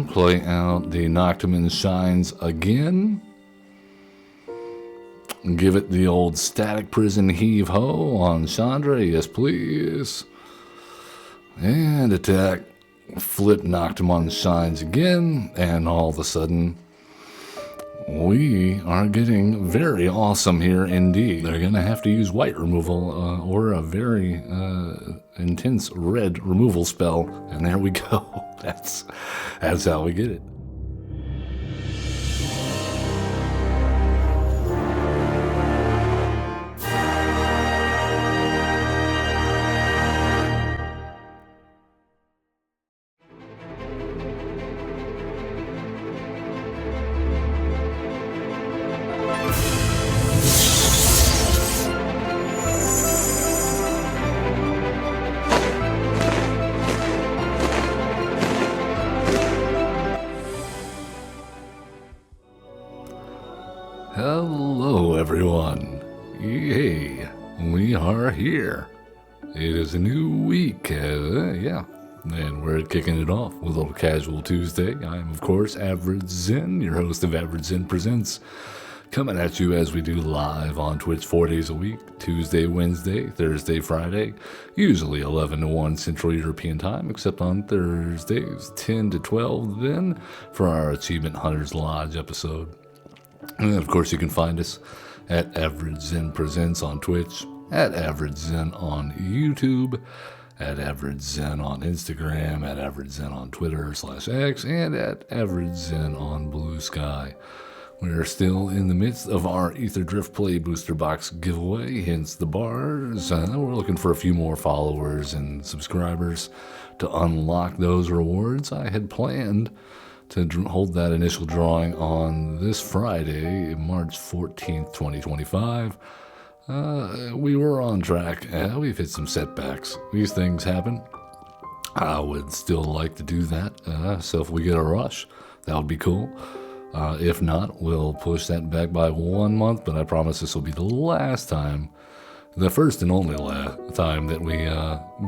Play out the Noctiman Shines again. Give it the old static prison heave-ho on Chandra, yes please. And attack. Flip Noctiman Shines again, and all of a sudden, we are getting very awesome here indeed. They're going to have to use white removal or a very intense red removal spell, and there we go. That's how we get it. Hello everyone, yay, we are here. It is a new week, and we're kicking it off with a little Casual Tuesday. I am of course Average Zen, your host of Average Zen Presents, coming at you as we do live on Twitch 4 days a week, Tuesday, Wednesday, Thursday, Friday, usually 11 to 1 Central European Time, except on Thursdays, 10 to 12 then, for our Achievement Hunters Lodge episode. And then, of course, you can find us at Average Zen Presents on Twitch, at Average Zen on YouTube, at Average Zen on Instagram, at Average Zen on Twitter/X, and at Average Zen on Blue Sky. We are still in the midst of our Ether Drift Play Booster Box giveaway, hence the bars. We're looking for a few more followers and subscribers to unlock those rewards. I had planned to hold that initial drawing on this Friday, March 14th, 2025. We were on track. We've hit some setbacks. These things happen. I would still like to do that. So if we get a rush, that would be cool. If not, we'll push that back by 1 month, but I promise this will be the last time, the first and only time that we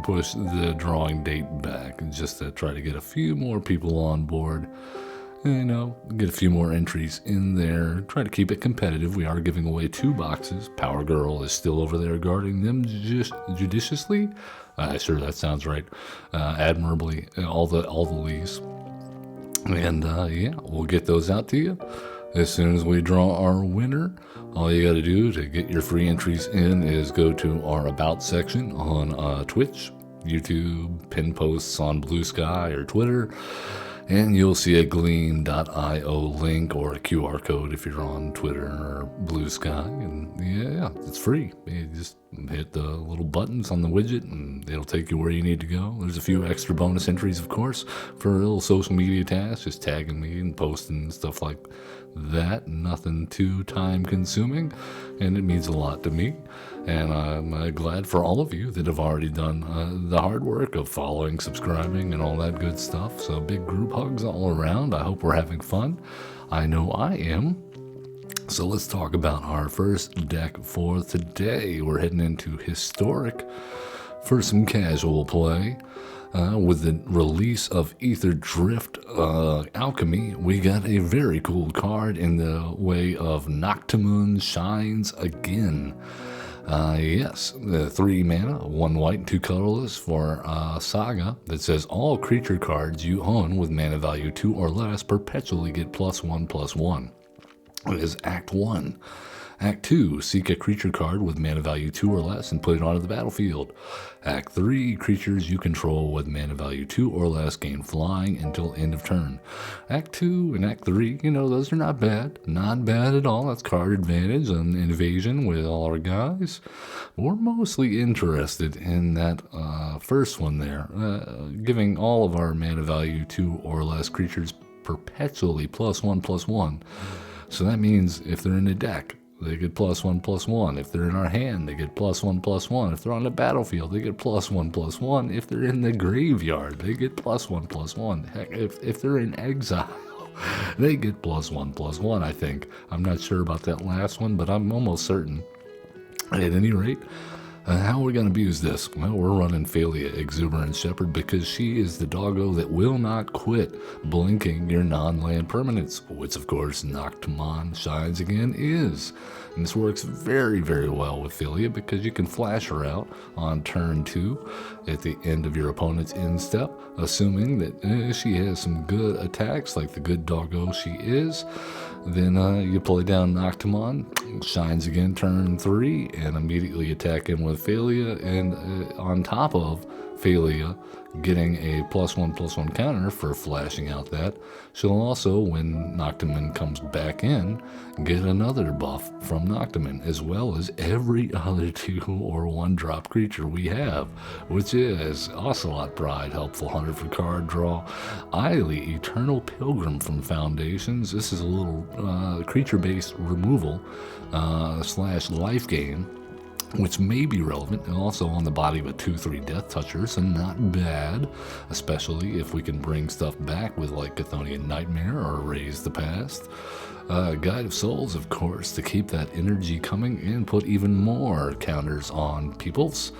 push the drawing date back, just to try to get a few more people on board. Get a few more entries in there. Try to keep it competitive. We are giving away 2 boxes. Power Girl is still over there guarding them judiciously. Sure, that sounds right. Admirably, all the leaves. And we'll get those out to you as soon as we draw our winner. All you got to do to get your free entries in is go to our About section on Twitch, YouTube, pin posts on Blue Sky or Twitter, and you'll see a gleam.io link or a QR code if you're on Twitter or Blue Sky. And it's free. You just hit the little buttons on the widget and it'll take you where you need to go. There's a few extra bonus entries, of course, for little social media tasks, just tagging me and posting and stuff like that. Nothing too time consuming, and it means a lot to me. And I'm glad for all of you that have already done the hard work of following, subscribing, and all that good stuff. So big group hugs all around. I hope we're having fun. I know I am. So let's talk about our first deck for today. We're heading into Historic for some casual play. With the release of Ether Drift Alchemy, we got a very cool card in the way of Noctiman Shines again. Yes, 3 mana, 1 white, 2 colorless for Saga that says all creature cards you own with mana value 2 or less perpetually get +1/+1. It is Act 1. Act 2, seek a creature card with mana value 2 or less and put it onto the battlefield. Act 3, creatures you control with mana value 2 or less gain flying until end of turn. Act 2 and Act 3, those are not bad. Not bad at all. That's card advantage and invasion with all our guys. We're mostly interested in that first one there, giving all of our mana value 2 or less creatures perpetually +1/+1. So that means if they're in a deck, they get +1/+1. If they're in our hand, they get +1/+1. If they're on the battlefield, they get +1/+1. If they're in the graveyard, they get +1/+1. Heck, if they're in exile, they get +1/+1, I think. I'm not sure about that last one, but I'm almost certain. At any rate, How are we going to abuse this? Well, we're running Phelia, Exuberant Shepherd, because she is the doggo that will not quit blinking your non-land permanents, which of course Noctimon Shines Again is. And this works very, very well with Phelia because you can flash her out on turn 2 at the end of your opponent's end step, assuming that she has some good attacks like the good doggo she is. Then you play down Noctimon, Shines Again turn 3, and immediately attack in with Phelia, and on top of Phelia getting a +1/+1 counter for flashing out that, she'll also, when Noctimon comes back in, get another buff from Noctimon, as well as every other 2 or 1 drop creature we have, which is Ocelot Bride, Helpful Hunter for card draw, Eily, Eternal Pilgrim from Foundations. This is a little creature-based removal / life gain, which may be relevant, and also on the body of a 2/3 Death Toucher, so not bad, especially if we can bring stuff back with like Chthonian Nightmare or Raise the Past. Guide of Souls, of course, to keep that energy coming and put even more counters on peoples.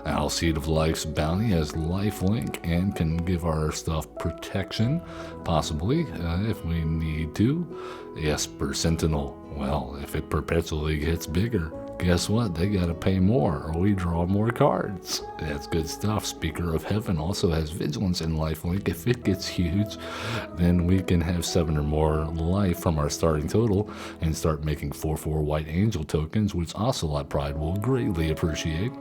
Owl Seed of Life's Bounty has lifelink and can give our stuff protection, possibly, if we need to. Esper Sentinel, well, if it perpetually gets bigger, guess what? They gotta pay more or we draw more cards. That's good stuff. Speaker of Heaven also has Vigilance and lifelink. If it gets huge, then we can have 7 or more life from our starting total and start making 4/4 White Angel tokens, which Ocelot Pride will greatly appreciate.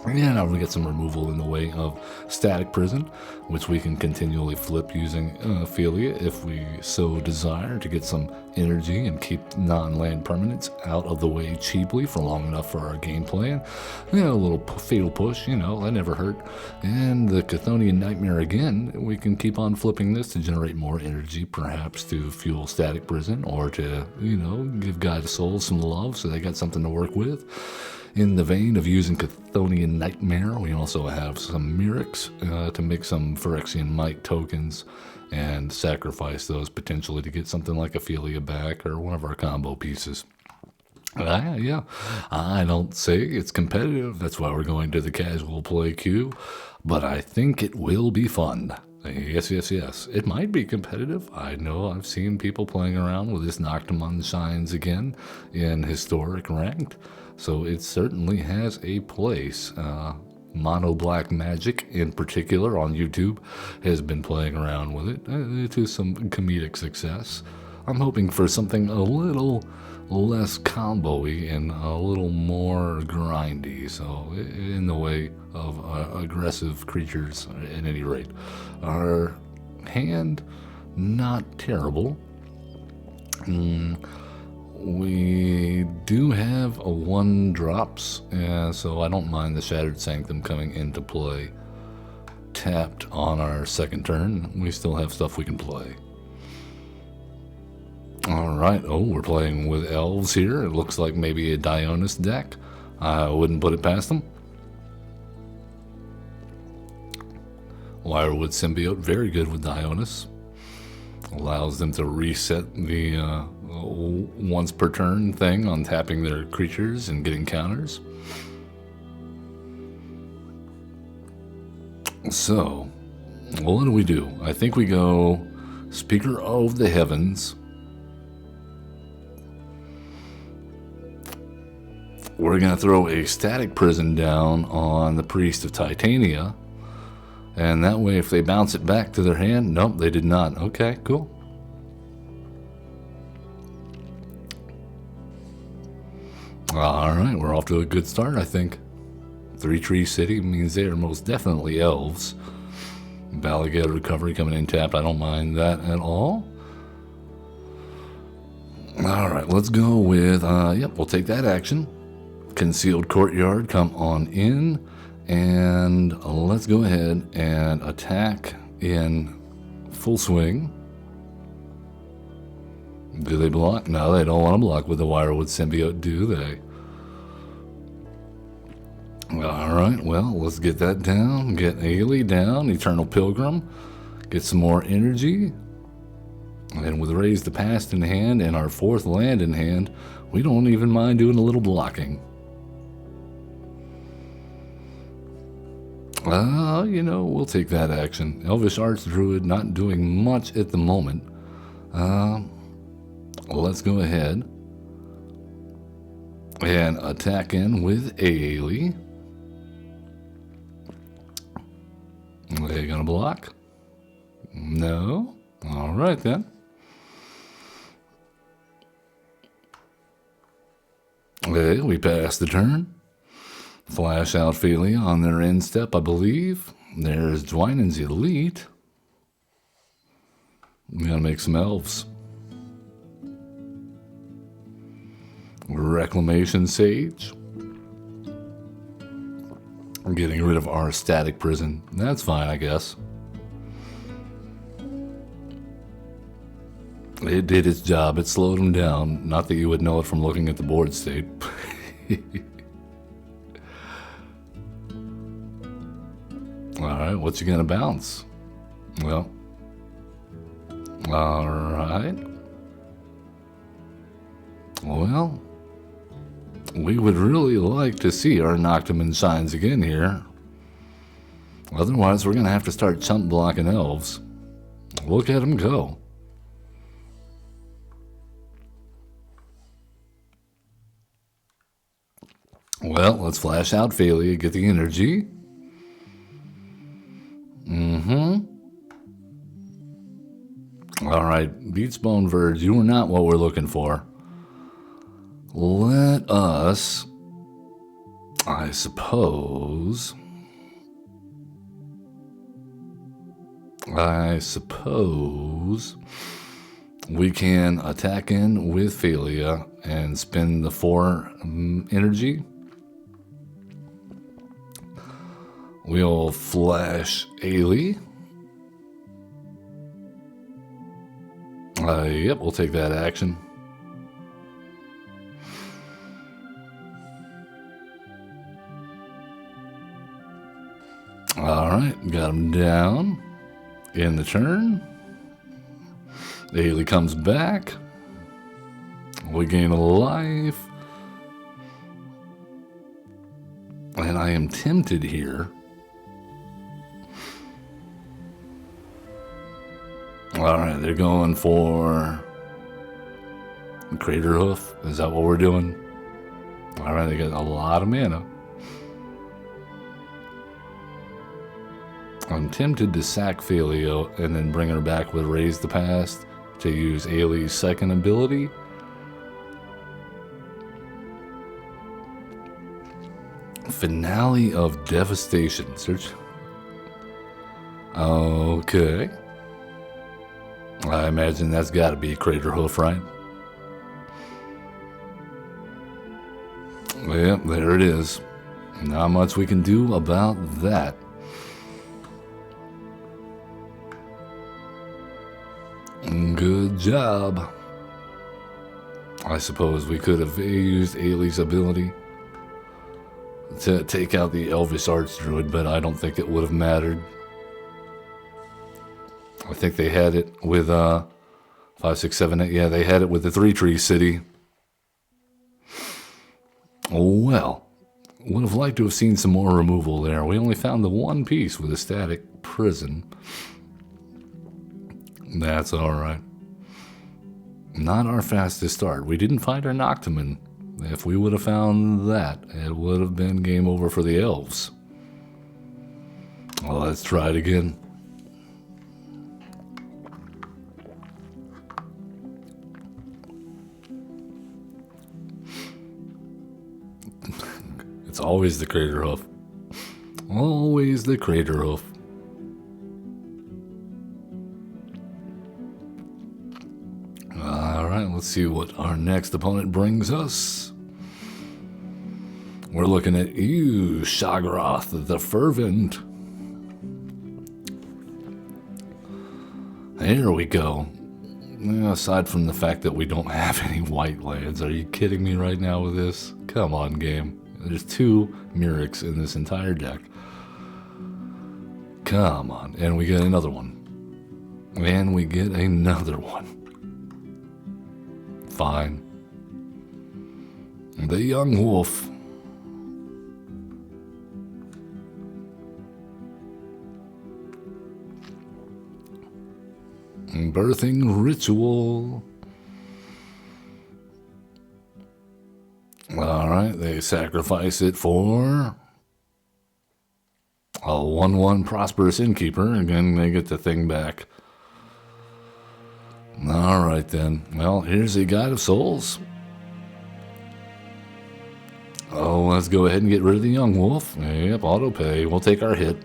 And we get some removal in the way of Static Prison, which we can continually flip using Phelia if we so desire to get some energy and keep non-land permanents out of the way cheaply for long enough for our game plan. A little fatal push, that never hurt. And the Chthonian Nightmare again, we can keep on flipping this to generate more energy, perhaps to fuel Static Prison or to, give Guide of Souls some love so they got something to work with. In the vein of using Chthonian Nightmare, we also have some Myrics to make some Phyrexian Might tokens and sacrifice those potentially to get something like a Phelia back or one of our combo pieces. Yeah, I don't say it's competitive. That's why we're going to the casual play queue, but I think it will be fun. Yes. It might be competitive. I know I've seen people playing around with this Noctimon Shines Again in historic ranked, so it certainly has a place. Mono Black Magic, in particular, on YouTube, has been playing around with it to some comedic success. I'm hoping for something a little less combo-y and a little more grindy, so in the way of aggressive creatures at any rate. Our hand, not terrible. We do have a 1 drops, so I don't mind the Shattered Sanctum coming into play. Tapped on our second turn, we still have stuff we can play. Alright, we're playing with elves here. It looks like maybe a Dionys deck. I wouldn't put it past them. Wirewood Symbiote, very good with Dionys. Allows them to reset the once per turn thing on tapping their creatures and getting counters. So, what do? I think we go Speaker of the Heavens. We're going to throw a Static Prison down on the Priest of Titania. And that way, if they bounce it back to their hand, nope, they did not. Okay, cool. Alright, we're off to a good start, I think. 3-Tree City means they are most definitely elves. Balaga Recovery coming in tapped. I don't mind that at all. Alright, let's go with, we'll take that action. Concealed Courtyard, come on in. And let's go ahead and attack in full swing. Do they block? No, they don't want to block with the Wirewood Symbiote, do they? Alright, well, let's get that down. Get Eily down, Eternal Pilgrim. Get some more energy. And with Raise the Past in hand and our 4th land in hand, we don't even mind doing a little blocking. We'll take that action. Elvish Arts Druid not doing much at the moment. Let's go ahead and attack in with Ailey. Are they gonna block? No? Alright then. Okay, we passed the turn. Flash out Phelia on their end step, I believe. There's Dwynen's Elite. We gotta make some elves. Reclamation Sage. We're getting rid of our static prison. That's fine, I guess. It did its job. It slowed him down. Not that you would know it from looking at the board state. Alright, what's you gonna bounce? Well. Alright. Well. We would really like to see our Noctiman shines again here. Otherwise, we're gonna have to start chump blocking elves. Look at them go. Well, let's flash out Phelia, get the energy. Alright, Beachbone Verge, you are not what we're looking for. Let us, I suppose we can attack in with Phelia and spend the 4 energy. We'll flash Ailey. Yep, we'll take that action. Alright, got him down. In the turn. Ailey comes back. We gain a life. And I am tempted here. Alright, they're going for Crater Hoof. Is that what we're doing? Alright, they got a lot of mana. I'm tempted to sack Phelia and then bring her back with Raise the Past to use Ailey's second ability. Finale of Devastation. Search. Okay. I imagine that's got to be Crater Hoof, right? Yep, there it is. Not much we can do about that. Good job. I suppose we could have used Ailey's ability to take out the Elvish Arts Druid, but I don't think it would have mattered. I think they had it with 5, 6, 7, 8. Yeah, they had it with the 3-tree city. Well, would have liked to have seen some more removal there. We only found the one piece with a static prison. That's alright. Not our fastest start. We didn't find our Noctiman. If we would have found that, it would have been game over for the elves. Well, let's try it again. It's always the Crater Hoof. Always the Crater Hoof. Alright, let's see what our next opponent brings us. We're looking at you, Shagroth the Fervent. There we go. Aside from the fact that we don't have any white lands, are you kidding me right now with this? Come on, game. There's 2 Muriks in this entire deck. Come on. And we get another one. And we get another one. Fine. The Young Wolf. Birthing ritual. Alright, they sacrifice it for a 1-1 prosperous innkeeper. Again, they get the thing back. Alright then. Well, here's a guide of souls. Oh, let's go ahead and get rid of the young wolf. Yep, auto pay. We'll take our hit.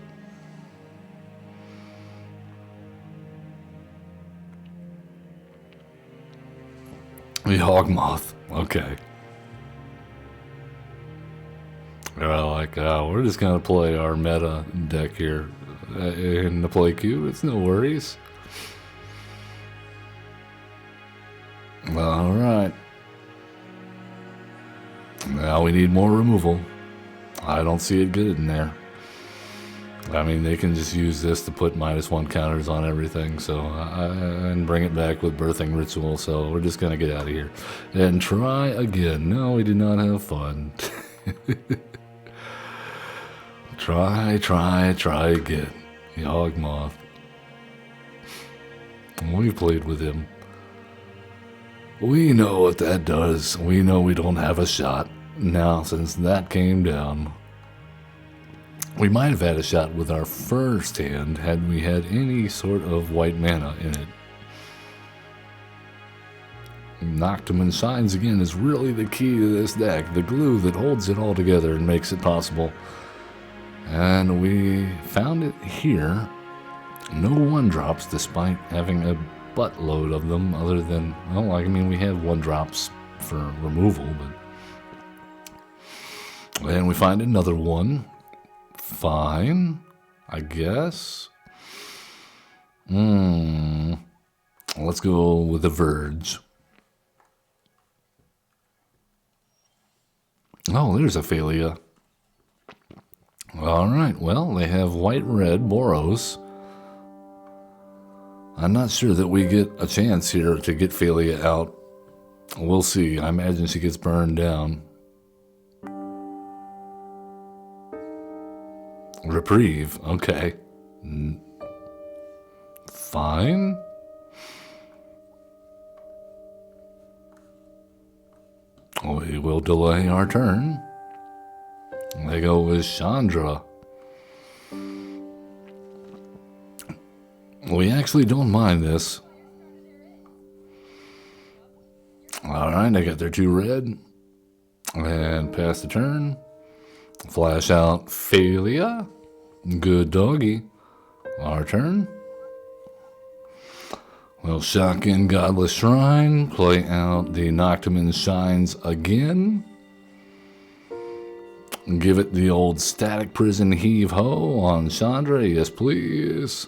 The hog moth. Okay. We're just gonna play our meta deck here in the play queue. It's no worries. All right. Now we need more removal. I don't see it good in there. I mean, they can just use this to put -1 counters on everything, so and bring it back with birthing ritual. So we're just gonna get out of here and try again. No, we did not have fun. Try again. The hog moth. We played with him. We know what that does. We know we don't have a shot. Now, since that came down, we might have had a shot with our first hand had we had any sort of white mana in it. Nocturne Shines again is really the key to this deck, the glue that holds it all together and makes it possible. And we found it here. No 1-drops despite having a buttload of them, other than, well, I mean, we had 1-drops for removal, but... And we find another one. Fine, I guess. Let's go with the Verge. Oh, there's a Phelia. Alright, well, they have white-red Boros. I'm not sure that we get a chance here to get Phelia out. We'll see. I imagine she gets burned down. Reprieve, okay. Fine. We will delay our turn. They go with Chandra. We actually don't mind this. Alright, they got their 2 red. And pass the turn. Flash out Phelia. Good doggy. Our turn. We'll shock in Godless Shrine. Play out the Nocturne Shines again. Give it the old Static Prison heave-ho on Chandra. Yes, please.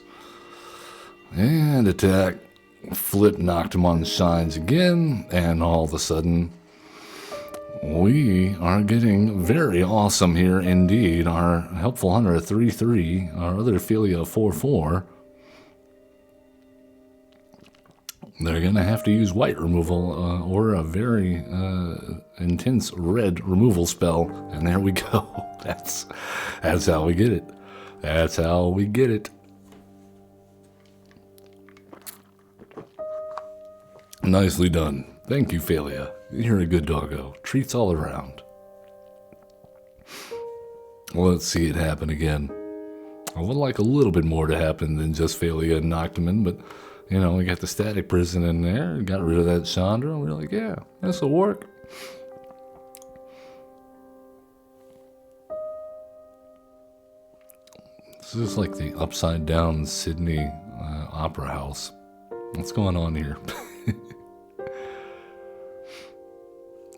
And attack. Flip Nocturne Shines again. And all of a sudden... we are getting very awesome here indeed. Our Helpful Hunter, 3/3. Our other Phelia, 4/4. They're going to have to use white removal or a very intense red removal spell. And there we go. That's how we get it. That's how we get it. Nicely done. Thank you, Phelia. You're a good doggo. Treats all around. Let's see it happen again. I would like a little bit more to happen than just Phelia and Nocturne, but, you know, we got the Static Prison in there, got rid of that Chandra, we're like, yeah, this'll work. This is like the upside-down Sydney Opera House. What's going on here?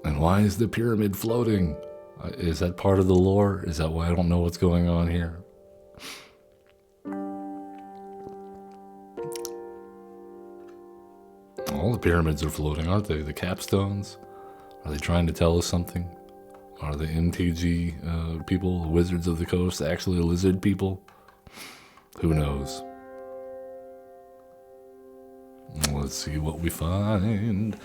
And why is the pyramid floating? Is that part of the lore? Is that why I don't know what's going on here? All the pyramids are floating, aren't they? The capstones? Are they trying to tell us something? Are the MtG people, the Wizards of the Coast, actually lizard people? Who knows? Let's see what we find.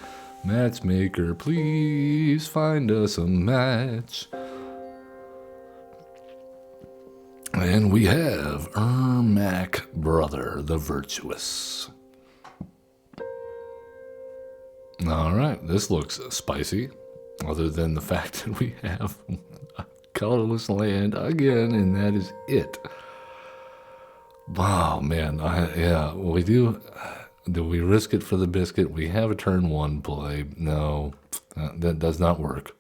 Matchmaker, please find us a match. And we have Ermac Brother, the Virtuous. All right, this looks spicy, other than the fact that we have colorless land again, and that is it. Wow, man. Yeah, we do. Do we risk it for the biscuit? We have a turn one play. No, that does not work.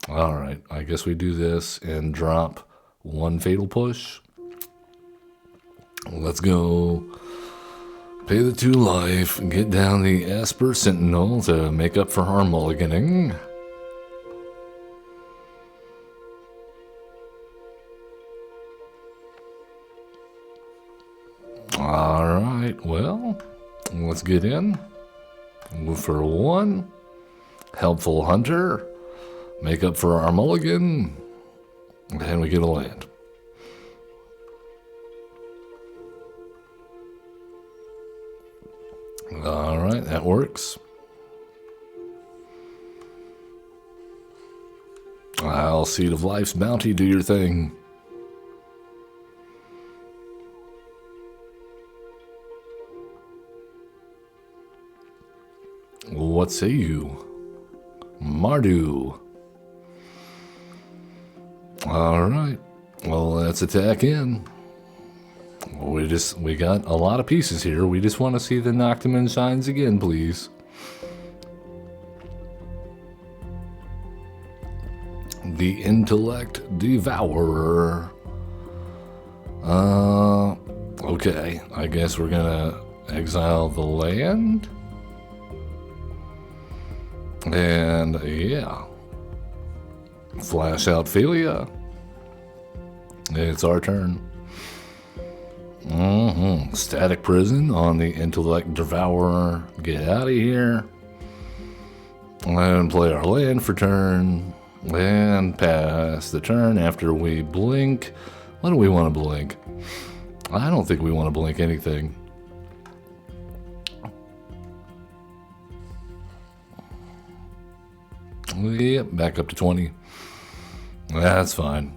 All right, I guess we do this and drop one fatal push. Let's go. Pay the 2 life, get down the Esper Sentinel to make up for our mulliganing. Alright, well, let's get in. For 1, Helpful Hunter, make up for our mulligan, and we get a land. Alright, that works. I'll Seed of Life's Bounty, do your thing. What say you? Mardu. Alright, well, let's attack in. We got a lot of pieces here. We just want to see the Noctiman shines again, please. The Intellect Devourer. Okay, I guess we're gonna exile the land. And yeah, flash out Phelia. It's our turn. Static Prison on the Intellect Devourer. Get out of here. And play our land for turn. And pass the turn after we blink. What do we want to blink? I don't think we want to blink anything. Yep, back up to 20. That's fine.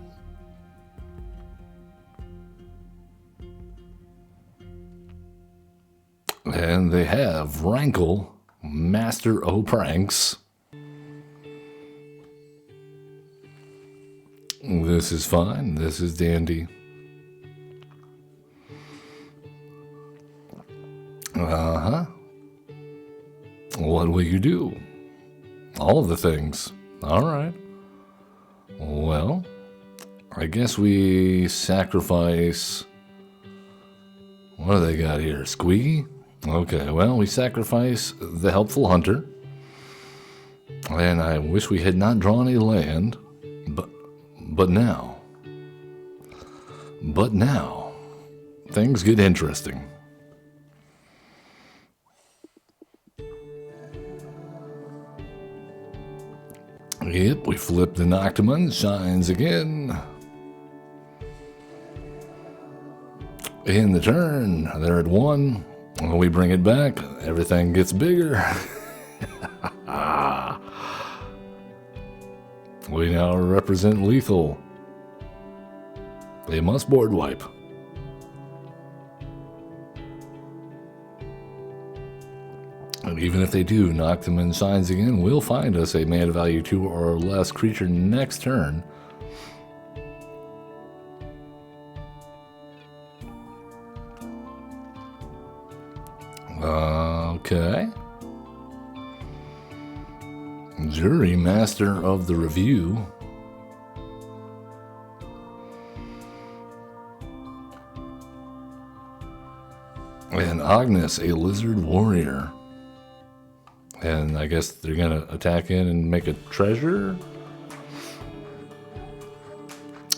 And they have Rankle, Master O' Pranks. This is fine. This is dandy. What will you do? All of the things. All right. Well, I guess we sacrifice... What do they got here? Squeaky? Okay, well, we sacrifice the Helpful Hunter. And I wish we had not drawn a land. But now, things get interesting. Yep, we flip the Noctiman, shines again. In the turn, they're at 1. When we bring it back, everything gets bigger. We now represent lethal. They must board wipe. And even if they do, Noctiman shines again, we'll find us a mana value 2 or less creature next turn. Okay. Jury Master of the Review. And Agnes, a Lizard Warrior. And I guess they're gonna attack in and make a treasure.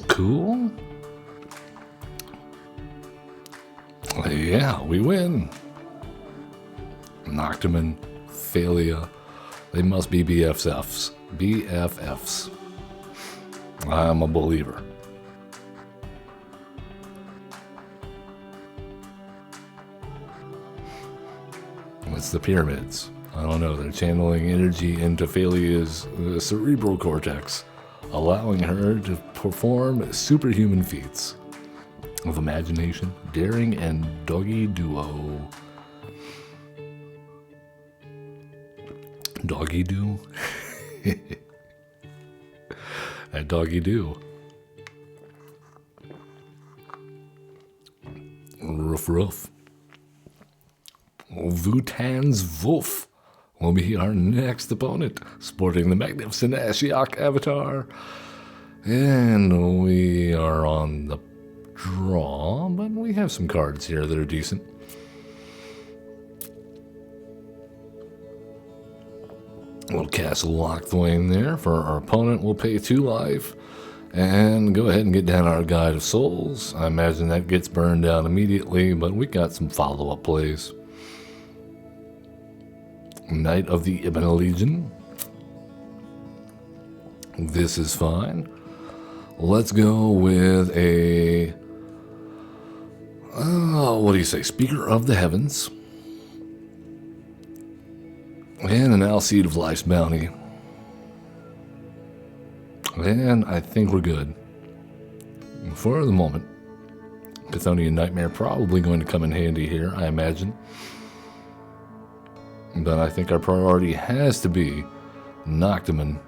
Cool. Yeah, we win. Noctiman, Phelia. They must be BFFs. BFFs. I'm a believer. It's the pyramids. I don't know. They're channeling energy into Phelia's cerebral cortex, allowing her to perform superhuman feats of imagination, daring, and doggy duo. Doggy do. That doggy do. Ruff ruff. Vutan's Wolf will be our next opponent, sporting the magnificent Ashiok avatar. And we are on the draw, but we have some cards here that are decent. We'll cast Lockthwain there for our opponent. We'll pay 2 life and go ahead and get down our Guide of Souls. I imagine that gets burned down immediately, but we got some follow-up plays. Knight of the Ibn Legion. This is fine. Let's go with a... what do you say? Speaker of the Heavens. And an Alseed of Life's Bounty. And I think we're good. For the moment. Chthonian Nightmare probably going to come in handy here, I imagine. But I think our priority has to be Noctiman,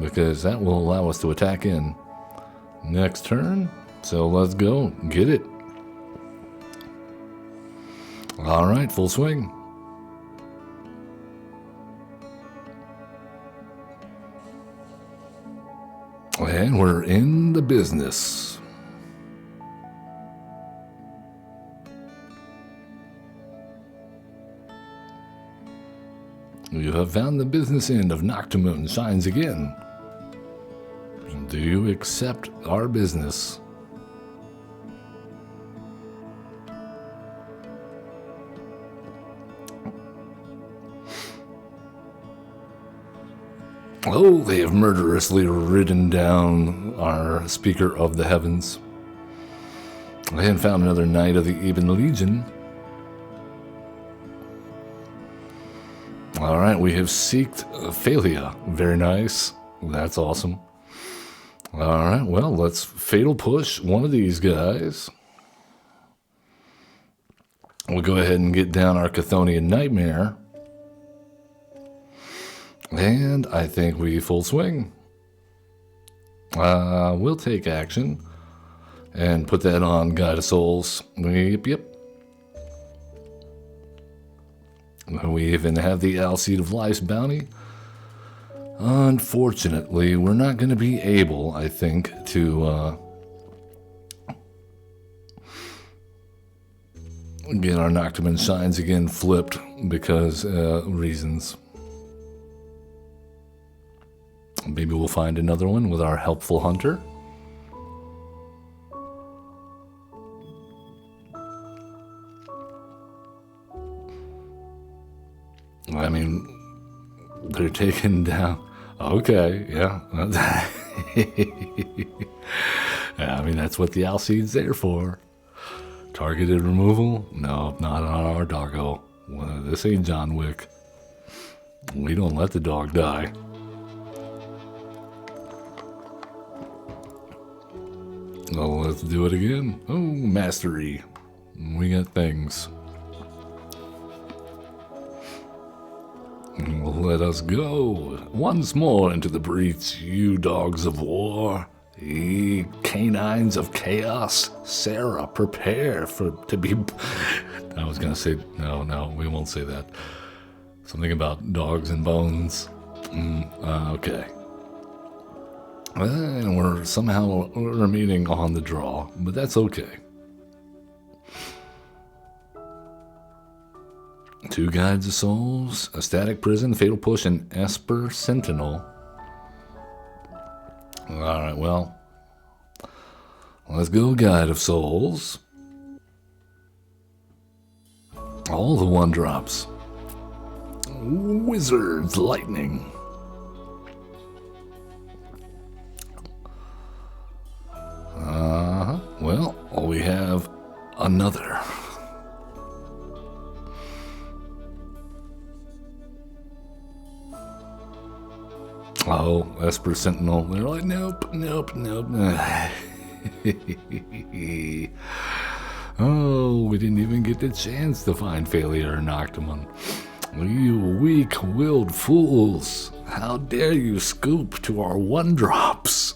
because that will allow us to attack in next turn. So let's go. Get it. Alright, full swing. And we're in the business. You have found the business end of Noctimoon shines again. Do you accept our business? Oh, they have murderously ridden down our Speaker of the Heavens. And found another Knight of the Ibn Legion. Alright, we have seeked Phelia. Very nice. That's awesome. Alright, well, let's Fatal Push one of these guys. We'll go ahead and get down our Chthonian Nightmare. And I think we full swing. We'll take action and put that on Guide of Souls. Yep. We even have the Alseed of Life's Bounty. Unfortunately, we're not going to be able, I think, to get our Noctiman Shines again flipped because reasons. Maybe we'll find another one with our Helpful Hunter. I mean, they're taken down. Okay, yeah. Yeah, I mean, that's what the Alseed's there for. Targeted removal? No, not on our doggo. Well, this ain't John Wick. We don't let the dog die. Oh, let's do it again. Oh, mastery. We got things. Let us go once more into the breach, you dogs of war. Ye canines of chaos. Sarah, prepare to be... I was going to say... No, we won't say that. Something about dogs and bones. Okay. And we're somehow remaining on the draw, but that's okay. 2 Guides of Souls, a Static Prison, Fatal Push, and Esper Sentinel. Alright, well, let's go Guide of Souls. All the 1-drops. Wizard's Lightning. Well, we have another. Oh, Esper Sentinel. They're like, nope. Oh, we didn't even get the chance to find Phelia or Noctiman. You weak-willed fools! How dare you scoop to our one-drops?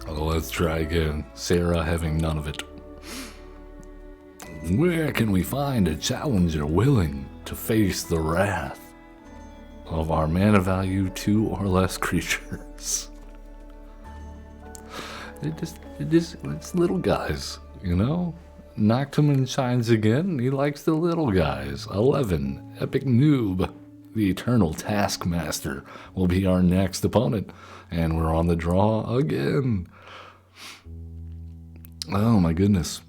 Oh, let's try again. Sarah having none of it. Where can we find a challenger willing to face the wrath of our mana value 2 or less creatures? It's little guys, you know? Knocked him and shines again. He likes the little guys. 11. Epic Noob. The Eternal Taskmaster will be our next opponent. And we're on the draw again. Oh my goodness.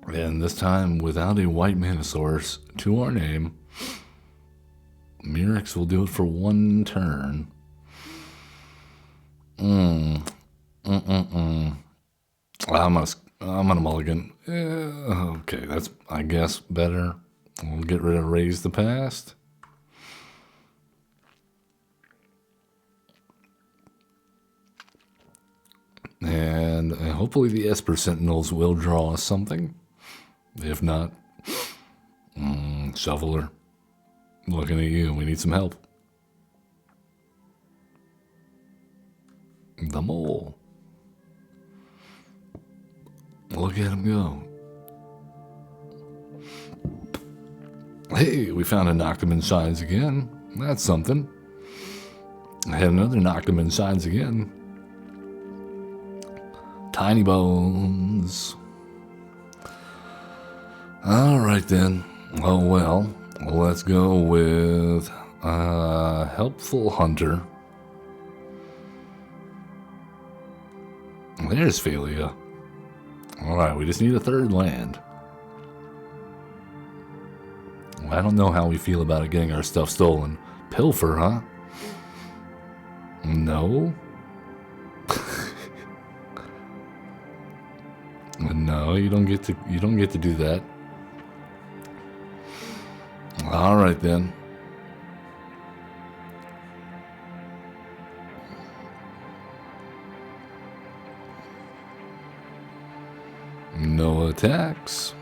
And this time without a white mana source to our name. Mirrex will do it for 1 turn. I'm gonna mulligan. Okay, that's, I guess, better. We'll get rid of Raise the Past. And hopefully the Esper Sentinels will draw us something. If not, Shoveler. Looking at you, we need some help. The Mole. Look at him go. Hey, we found a Knocked Him and Shines again. That's something. I had another Knocked Him and Shines again. Tiny Bones. Alright then. Oh well. Let's go with Helpful Hunter. There's Phelia. Alright, we just need a 3rd land. I don't know how we feel about it getting our stuff stolen. Pilfer, huh? No. No, you don't get to do that. Alright then. No attacks.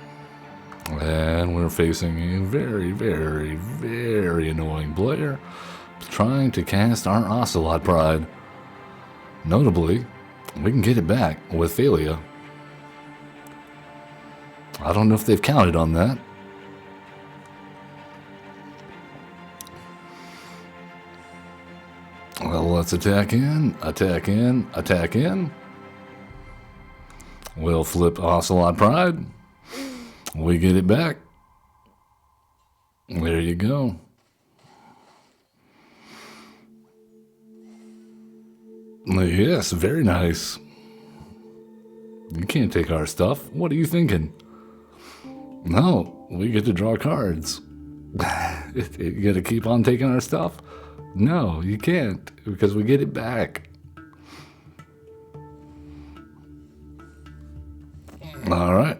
And we're facing a very, very, very annoying player trying to cast our Ocelot Pride. Notably, we can get it back with Phelia. I don't know if they've counted on that. Well, let's attack in, attack in, attack in. We'll flip Ocelot Pride. We get it back. There you go. Yes, very nice. You can't take our stuff. What are you thinking? No, we get to draw cards. You gotta keep on taking our stuff? No, you can't, because we get it back. Alright.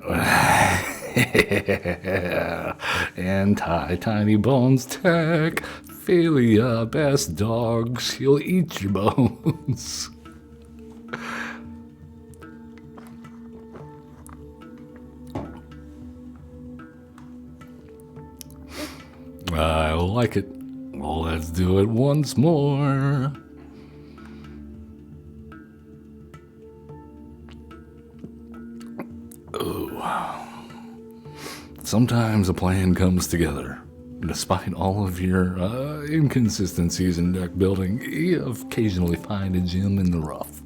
Anti-Tiny Bones tech. Phelia, best dog. She'll eat your bones. I like it. Well, let's do it once more. Sometimes a plan comes together. Despite all of your inconsistencies in deck building, you occasionally find a gem in the rough.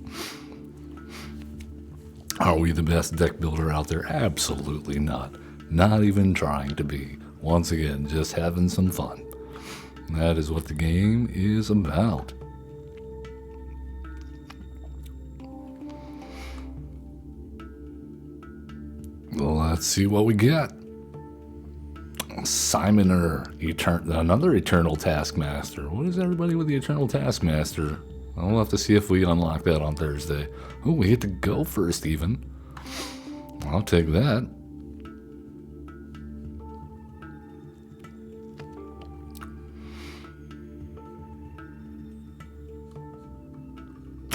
Are we the best deck builder out there? Absolutely not. Not even trying to be. Once again, just having some fun. That is what the game is about. Well, let's see what we get. Simoner, another Eternal Taskmaster. What is everybody with the Eternal Taskmaster? I'll have to see if we unlock that on Thursday. Oh, we get to go first even. I'll take that.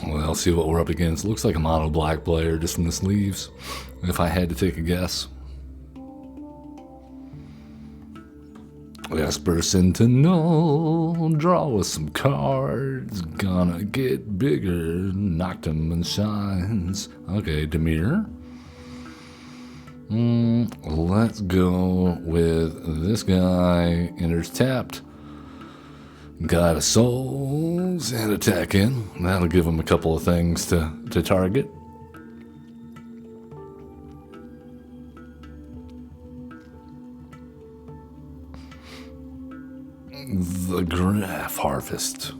Well, see what we're up against. Looks like a mono black player just from the sleeves. if I had to take a guess. Esper Sentinel, draw us some cards. Gonna get bigger, knocked him and shines. Okay, Demir. Let's go with this guy. Enters tapped. Got a souls and attack in. That'll give him a couple of things to target. The Graph Harvest.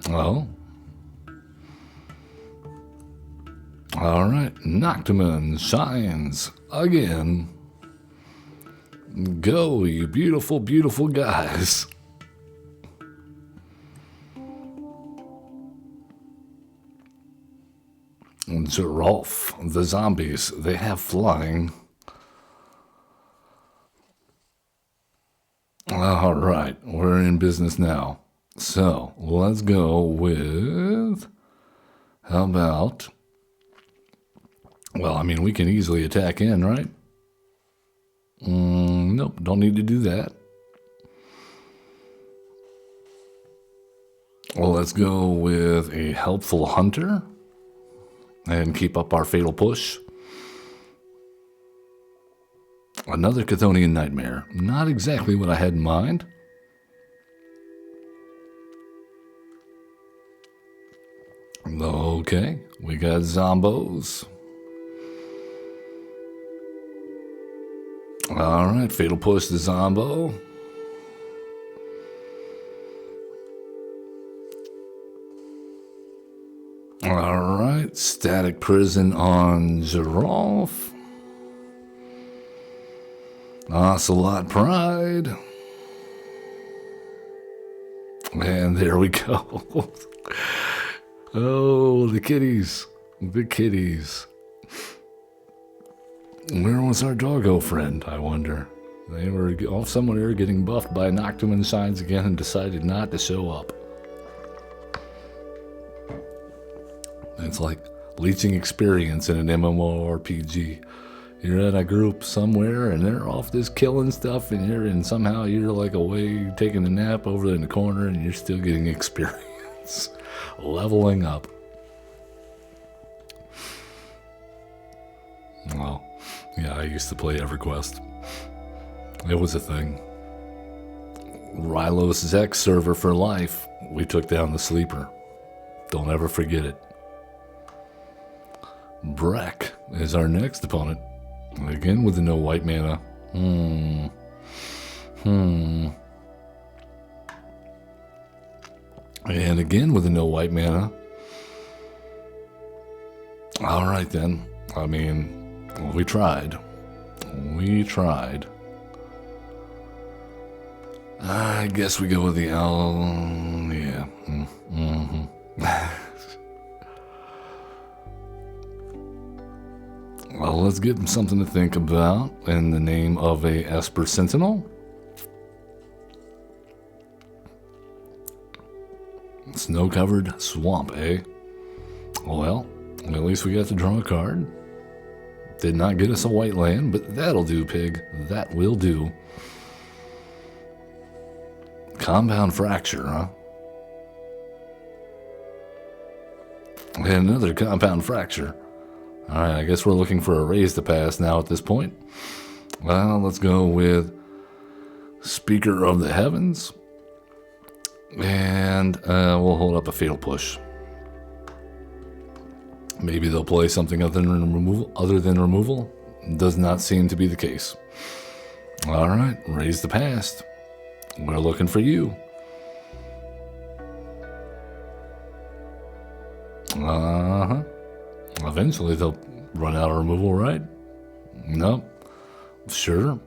Oh. Alright, Noctiman shines again. Go, you beautiful, beautiful guys. Giraffe, the zombies, they have flying. All right, we're in business now. So let's go with, how about, well, I mean, we can easily attack in, right? Nope, don't need to do that. Well, let's go with a helpful hunter and keep up our fatal push. Another Chthonian nightmare. Not exactly what I had in mind. Okay, we got zombos. Alright, fatal push the zombo. Alright, static prison on Giraffe. Ocelot Pride. And there we go. Oh, the kitties. The kitties. Where was our doggo friend, I wonder? They were off somewhere getting buffed by Noctiman Shines again and decided not to show up. It's like leeching experience in an MMORPG. You're at a group somewhere and they're off this killing stuff and somehow you're like away taking a nap over in the corner and you're still getting experience. Leveling up. Well, yeah, I used to play EverQuest. It was a thing. Rylos Zex server for life. We took down the sleeper. Don't ever forget it. Breck is our next opponent. Again with the no white mana. And again with the no white mana. Alright then. I mean, we tried. We tried. I guess we go with the owl. Yeah. Well, let's give them something to think about in the name of a Esper Sentinel. Snow-covered swamp, eh? Well, at least we got to draw a card. Did not get us a white land, but that'll do, pig. That will do. Compound Fracture, huh? And another Compound Fracture. Alright, I guess we're looking for a raise to pass now at this point. Well, let's go with Speaker of the Heavens. And we'll hold up a Fatal Push. Maybe they'll play something other than removal. Does not seem to be the case. Alright, raise the past. We're looking for you. Uh-huh. Eventually they'll run out of removal, right? Nope. Sure.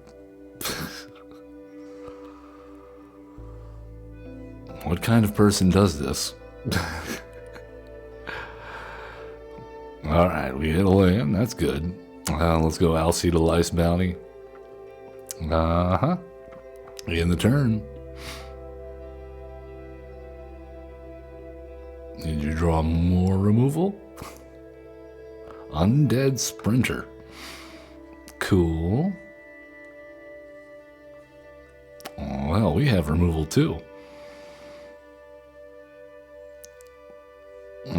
What kind of person does this? Alright, we hit a land. That's good. Let's go Alcida Lice Bounty. Uh-huh. In the turn. Did you draw more removal? Undead Sprinter. Cool. Oh, well, we have removal too.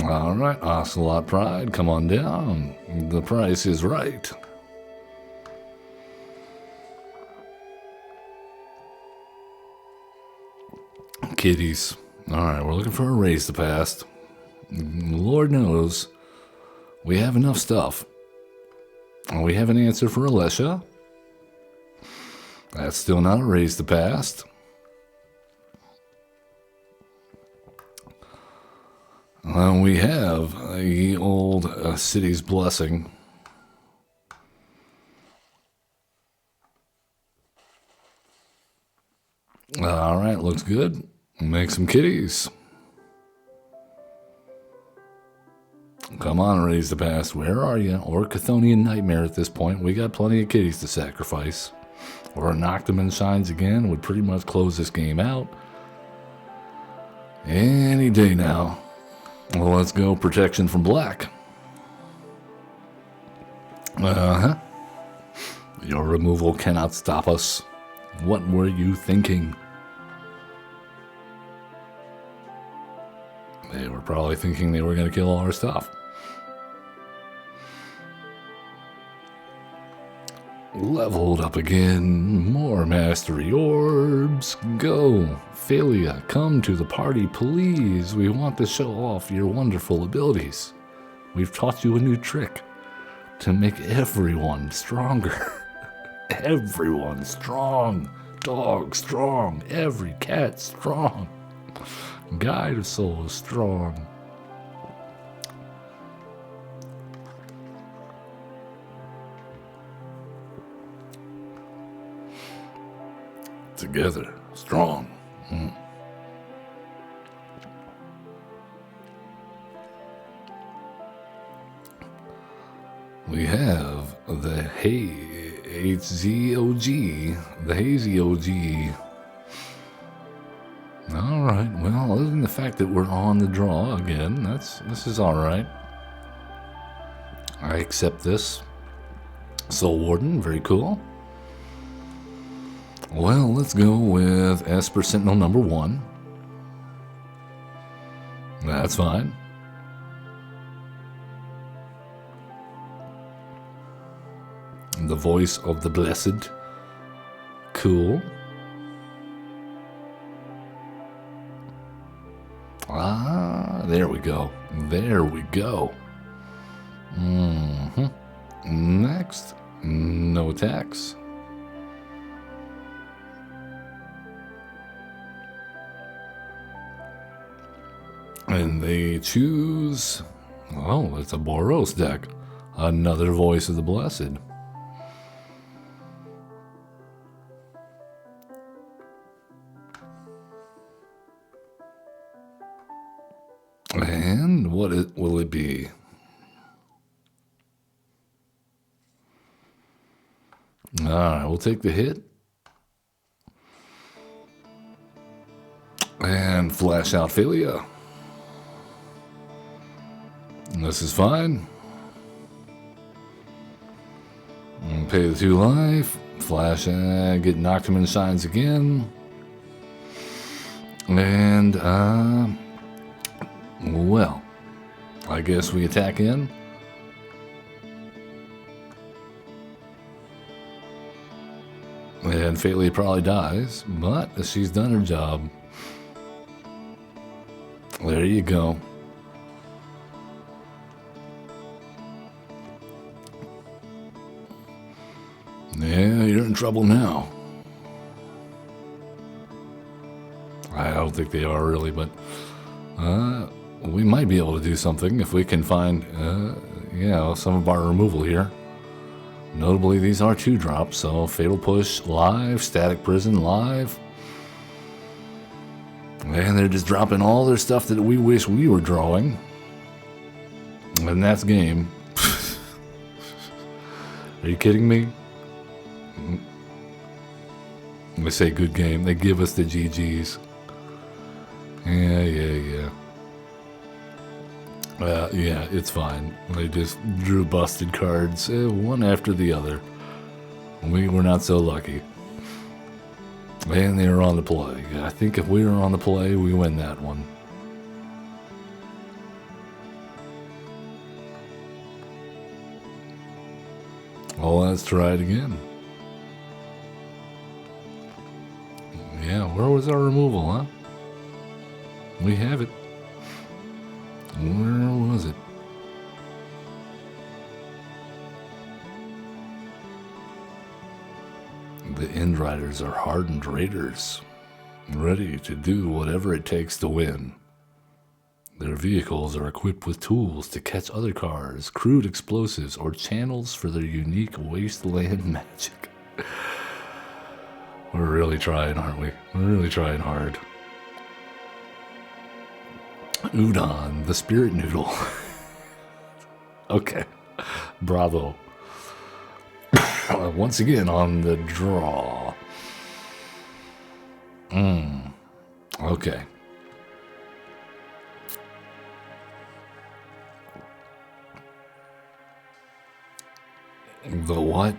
Alright, Ocelot Pride, come on down. The price is right. Kitties. Alright, we're looking for a raise to pass. Lord knows we have enough stuff. We have an answer for Alessia. That's still not a raise to pass. We have the old City's Blessing. Alright, looks good. Make some kitties. Come on, raise the past. Where are you? Or Chthonian Nightmare at this point. We got plenty of kitties to sacrifice. Or a Noctiman Shines again would pretty much close this game out. Any day now. Well, let's go protection from black. Uh-huh. Your removal cannot stop us. What were you thinking? They were probably thinking they were going to kill all our stuff. Leveled up again. More mastery orbs. Go. Phelia, come to the party, please. We want to show off your wonderful abilities. We've taught you a new trick to make everyone stronger. Everyone strong. Dog strong. Every cat strong. Guide of soul strong. Together, strong. We have the HZOG, the Hazy OG. Alright, well, other than the fact that we're on the draw again, this is alright. I accept this. Soul Warden, very cool. Well, let's go with Esper Sentinel number 1. That's fine. The Voice of the Blessed. Cool. Ah, there we go. There we go. Next, no attacks. And they choose... Oh, it's a Boros deck. Another Voice of the Blessed. And what will it be? Alright, we'll take the hit. And flash out Phelia. This is fine. And pay the 2 life. Flash and get Noctiman Shines again. And, well, I guess we attack in. And Phelia probably dies, but she's done her job. There you go. Yeah, you're in trouble now. I don't think they are really, but we might be able to do something if we can find, some of our removal here. Notably, these are 2-drops, so Fatal Push live, Static Prison live. And they're just dropping all their stuff that we wish we were drawing. And that's game. Are you kidding me? They say good game. They give us the GGs. Yeah. Yeah, it's fine. I just drew busted cards, one after the other. We were not so lucky. And they were on the play. I think if we were on the play, we win that one. Well, let's try it again. Yeah, where was our removal, huh? We have it. Where was it? The End Riders are hardened raiders, ready to do whatever it takes to win. Their vehicles are equipped with tools to catch other cars, crude explosives, or channels for their unique wasteland magic. We're really trying, aren't we? We're really trying hard. Udon, the spirit noodle. Okay. Bravo. Once again on the draw. Okay. The what?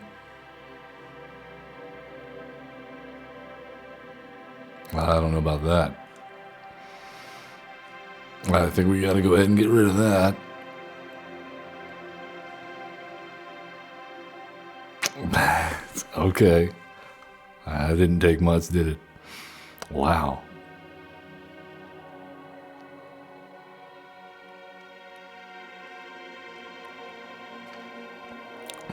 I don't know about that. I think we gotta go ahead and get rid of that. Okay. I didn't take much, did it? Wow.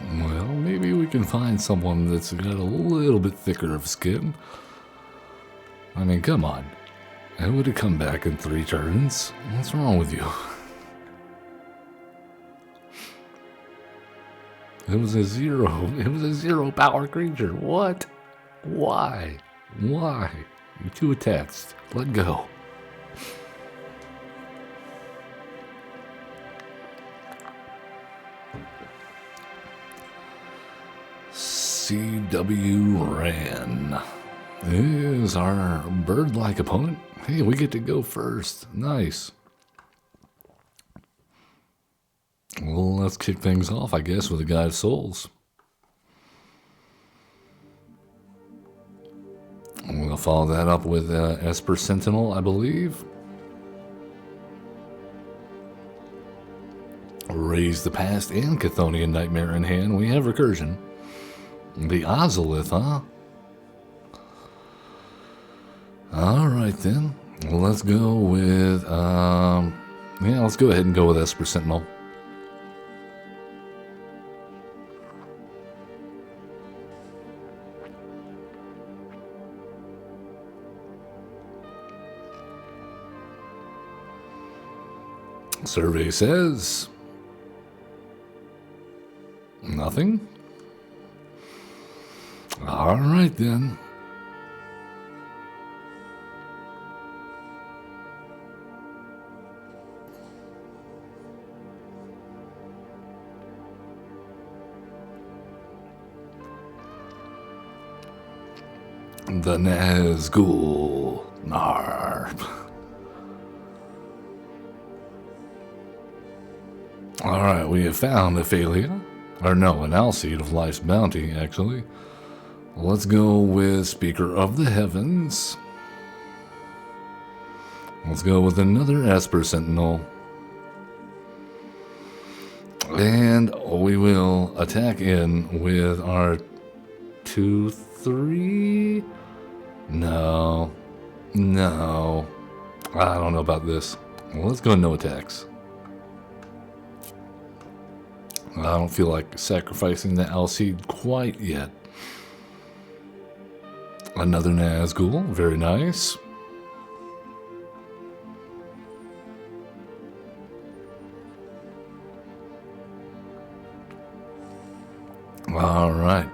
Well, maybe we can find someone that's got a little bit thicker of skin. I mean, come on. I would have come back in 3 turns. What's wrong with you? It was a 0. It was a 0 power creature. What? Why? Why? You're too attached. Let go. CW Ran is our bird-like opponent. Hey, we get to go first. Nice. Well, let's kick things off, I guess, with a Guide of Souls. We'll follow that up with Esper Sentinel, I believe. Raise the Past and Chthonian Nightmare in hand. We have Recursion. The Ozolith, huh? Alright then. Well, let's go with, yeah, let's go ahead and go with Esper Sentinel. Survey says nothing. All right then. The Nazgul. Narp. Alright, we have found a Phelia. Or no, an Alseed of Life's Bounty, actually. Let's go with Speaker of the Heavens. Let's go with another Esper Sentinel. And we will attack in with our 2-3. No. No. I don't know about this. Well, let's go no attacks. I don't feel like sacrificing the Alseed quite yet. Another Nazgul, very nice. All right.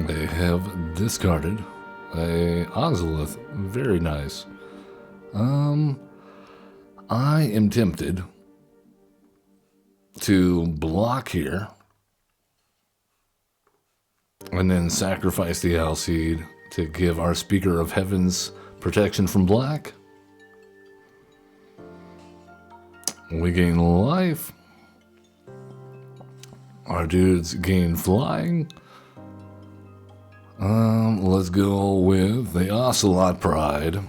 They have discarded a Ozolith. Very nice. I am tempted to block here And then sacrifice the owl seed to give our speaker of heavens protection from black. We gain life. Our dudes gain flying. Let's go with the Ocelot Pride.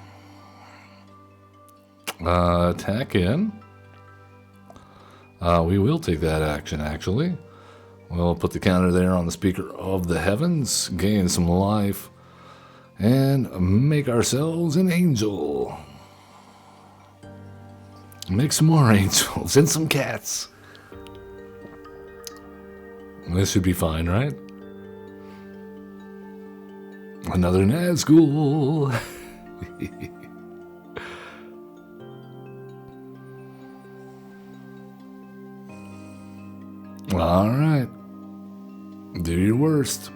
Attack in. We will take that action, actually. We'll put the counter there on the speaker of the heavens, gain some life, and make ourselves an angel. Make some more angels and some cats. This should be fine, right? Another Nazgul. All right. Do your worst.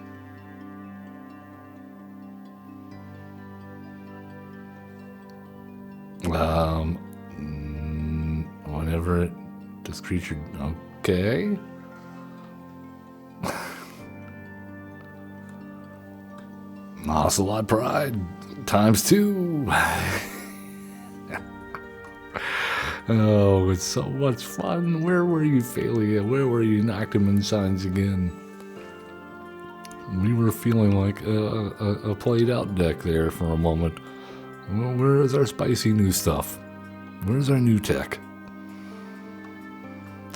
Whenever this creature, okay. Ocelot Pride ×2. Oh, it's so much fun. Where were you, Phelia? Where were you, Nocturne Shines again? We were feeling like a played out deck there for a moment. Well, where is our spicy new stuff? Where's our new tech?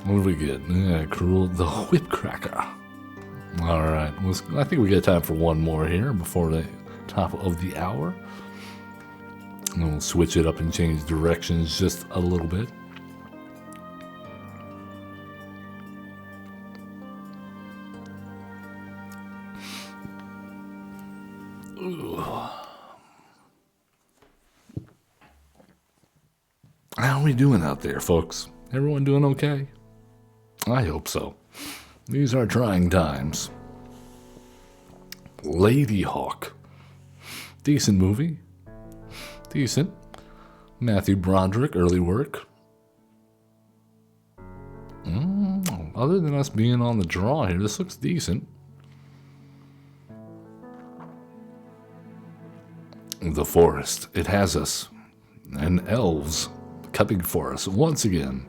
What do we get? Yeah, Cruel the Whip Cracker. Alright, I think we got time for one more here before the top of the hour. And we'll switch it up and change directions just a little bit. Ooh. How are we doing out there, folks? Everyone doing okay? I hope so. These are trying times. Lady Hawk. Decent movie. Decent. Matthew Broderick, early work. Other than us being on the draw here, this looks decent. The forest. It has us. And elves coming for us once again.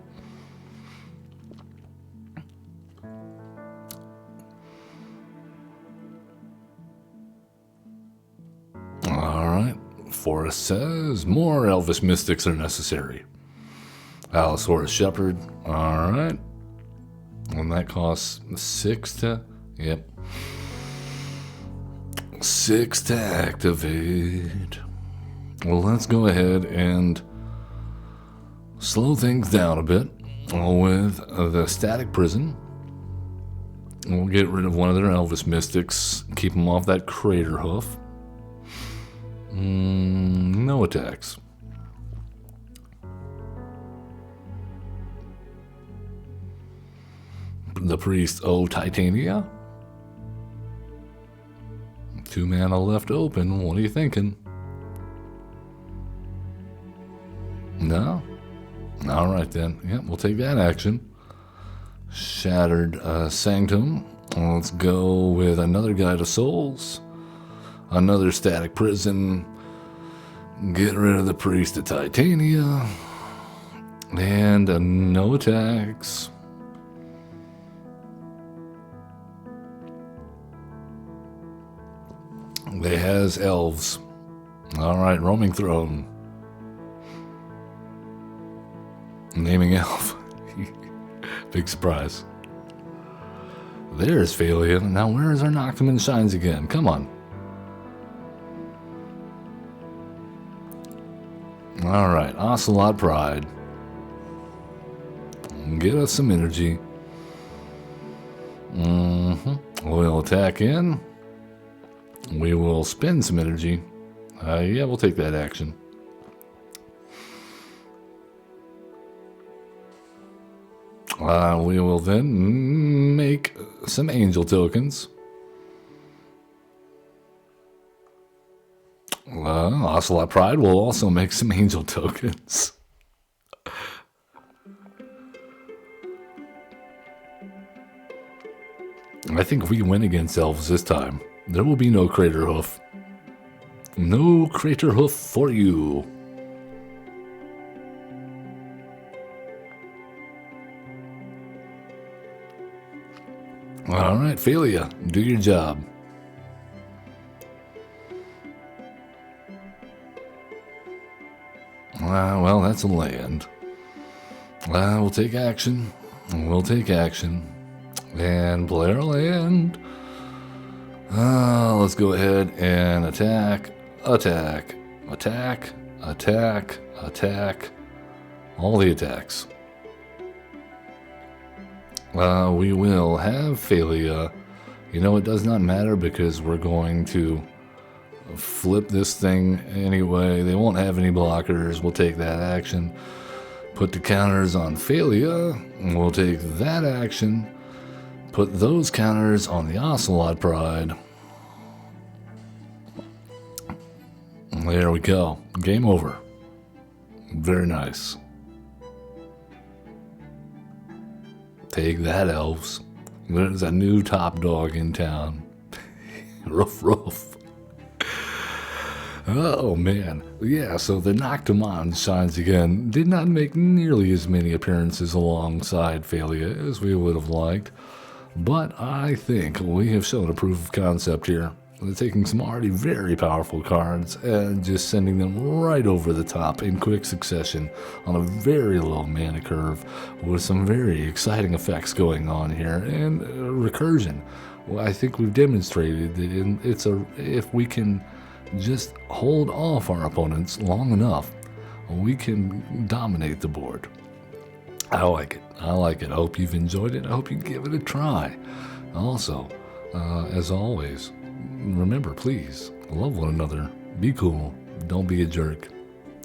Forrest says more Elvis mystics are necessary. Allosaurus Shepherd. Alright. And that costs 6 to... Yep. 6 to activate. Well, let's go ahead and slow things down a bit with the Static Prison. We'll get rid of one of their Elvis mystics. Keep them off that Crater Hoof. No attacks. The Priest O Titania. 2 mana left open. What are you thinking? No? Alright then. Yep, we'll take that action. Shattered Sanctum. Let's go with another Guide of Souls. Another Static Prison. Get rid of the Priest of Titania. And no attacks. They has elves. Alright, Roaming Throne. Naming elf. Big surprise. There's Phelia. Now where is our Nocturne Shines again? Come on. Alright, Ocelot Pride. Get us some energy. We'll attack in. We will spend some energy. Yeah, we'll take that action. We will then make some angel tokens. Ocelot Pride will also make some angel tokens. I think we win against elves this time. There will be no crater hoof. No crater hoof for you. All right, Phelia, do your job. Well, that's a land. We'll take action. We'll take action. And player land. Let's go ahead and attack, attack, attack, attack, attack. All the attacks. We will have Phelia. You know, it does not matter because we're going to flip this thing anyway. They won't have any blockers. We'll take that action. Put the counters on Phelia. We'll take that action. Put those counters on the Ocelot Pride. There we go. Game over. Very nice. Take that, elves. There's a new top dog in town. Ruff, ruff. Oh, man. Yeah, so the Noctamon shines again. Did not make nearly as many appearances alongside Phelia as we would have liked. But I think we have shown a proof of concept here. They're taking some already very powerful cards and just sending them right over the top in quick succession on a very low mana curve with some very exciting effects going on here. And recursion. Well, I think we've demonstrated that if we can just hold off our opponents long enough, we can dominate the board. I like it. I like it. I hope you've enjoyed it. I hope you give it a try. Also, as always, remember, please, love one another. Be cool. Don't be a jerk.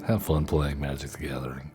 Have fun playing Magic the Gathering.